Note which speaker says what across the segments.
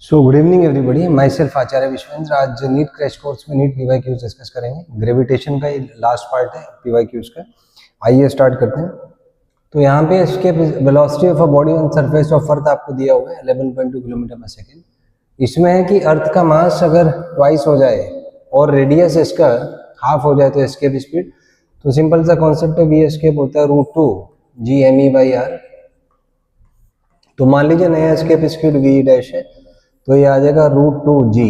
Speaker 1: सो good evening everybody, myself Acharya Vishwendra. आज NEET crash course में NEET PY Qs discuss करेंगे। Gravitation का ये लास्ट पार्ट है पीवाई क्यूज का। आइए स्टार्ट करते हैं। तो यहाँ पे इसके velocity of a body on surface of Earth आपको दिया हुआ है 11.2 किलोमीटर पर सेकेंड। इसमें है कि अर्थ का मास अगर ट्वाइस हो जाए और रेडियस इसका हाफ हो जाए तो एस्केप स्पीड। तो सिंपल सा कॉन्सेप्ट है, वी एस्केप होता है √2 g/m/r। तो मान लीजिए नया एस्केप स्पीड v डैश है, तो ये आ जाएगा √2g।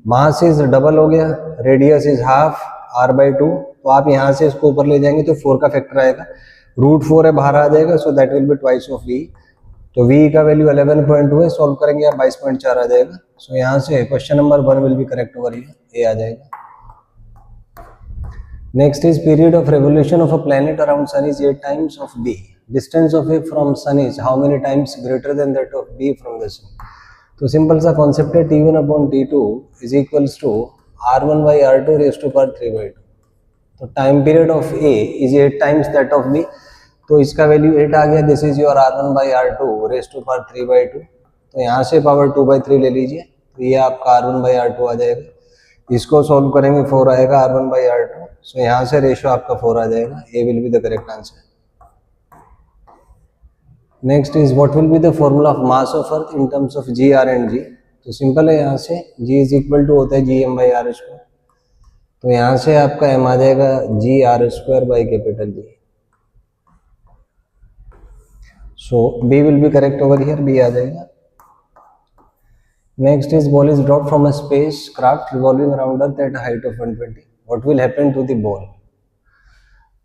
Speaker 1: मास इज डबल हो गया, रेडियस इज हाफ r/2। तो आप यहाँ से इसको ऊपर ले जाएंगे तो 4 का फैक्टर आएगा, √4 है बाहर आ जाएगा, so that will be twice of v। तो v का वैल्यू 11.2 है, सॉल्व करेंगे आप 22.4 आ जाएगा। सो यहाँ से question number 1 will be correct over here, A आ जाएगा। Next is period of revolution of a planet around sun is 8 times of b। Distance of A from sun is how many times greater than that of b from the sun. तो simple सा concept है, T1/T2 is equals to R1/R2 raise to power 3/2। तो time period of A is 8 times that of B। तो इसका value 8 आ गया, this is your R1/R2 raise to power 3/2। तो यहाँ से पावर 2/3 ले लीजिए, तो ये आपका R1/R2 आ जाएगा। इसको सॉल्व करेंगे 4 आएगा R1/R2। सो यहाँ से रेशियो आपका 4 आ जाएगा, A will be the correct answer. Next is what will be the formula of mass of Earth in terms of G R and g. तो सिंपल है, यहाँ से g इज इक्वल टू होता है gm/r²। तो यहाँ से आपका m आ जाएगा gr²/कैपिटल G। So b will be correct over here, b आ जाएगा। Next is ball is drop from a space craft revolving around earth at height of 120। What will happen to the ball.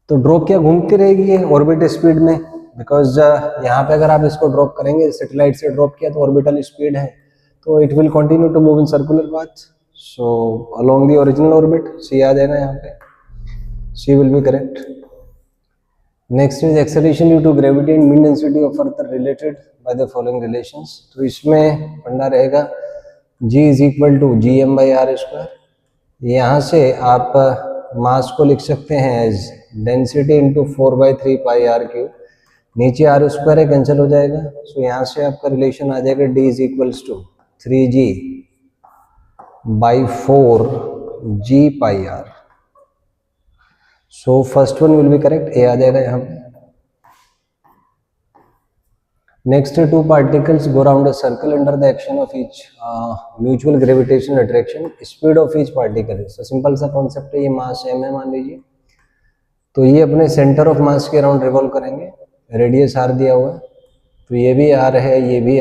Speaker 1: तो drop क्या घूमती रहेगी orbit speed में, because यहाँ पे अगर आप इसको ड्रॉप करेंगे, सैटेलाइट से ड्रॉप किया तो ऑर्बिटल स्पीड है, तो it will continue to move in circular path, so along the original orbit. C आ जाएगा यहाँ पे, C will be correct. Next is acceleration due to gravity and mean density of Earth related by the following relations. तो इसमें पढ़ना रहेगा g is equal to gm/r²। यहाँ से आप मास को लिख सकते हैं एज डेंसिटी इंटू 4/3 पाई r³। नीचे r² है, कैंसिल हो जाएगा। सो यहाँ से आपका रिलेशन आ जाएगा d is equals to 3g/4g πr। So first one will be correct, A आ जाएगा यहाँ पे। Next two particles go around a circle under the action of each mutual gravitation attraction, speed of each particle. So simple सा concept है, ये मास m है मान लीजिए, तो ये अपने सेंटर ऑफ मास के अराउंड रिवॉल्व करेंगे। रेडियस r दिया हुआ है, तो ये भी r है, ये भी